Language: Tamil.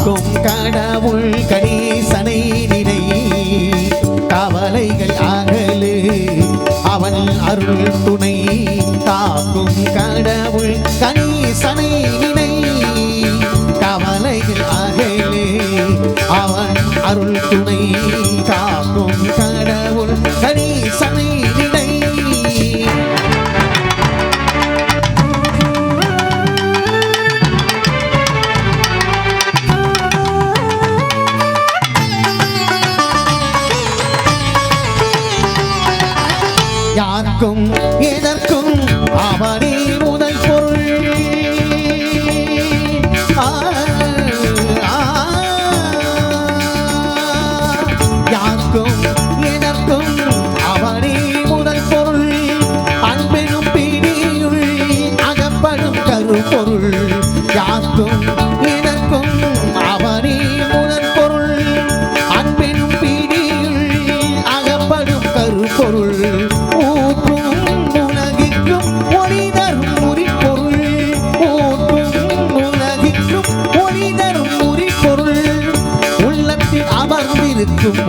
காக்கும் கடவுள் கணேசனை நினை கவலைகள் அகலு அவன் அருள் துணை காக்கும் கடவுள் கணேசனை நினை கவலைகள் அகலு அவன் அருள் துணை காக்கும் கடவுள் கணேசனை நினை யாருக்கும் எதற்கும் அவனே முதல் பொருள் யாருக்கும் எதற்கும் அவனே முதல் பொருள் அன்பெனும் பிடியுள் அகப்படும் கருப்பொருள் யாருக்கும் எதற்கும் அவனே முதல் பொருள் அன்பெனும் பிடியுள் அகப்படும் கருப்பொருள் அமர்ந்திருக்கும்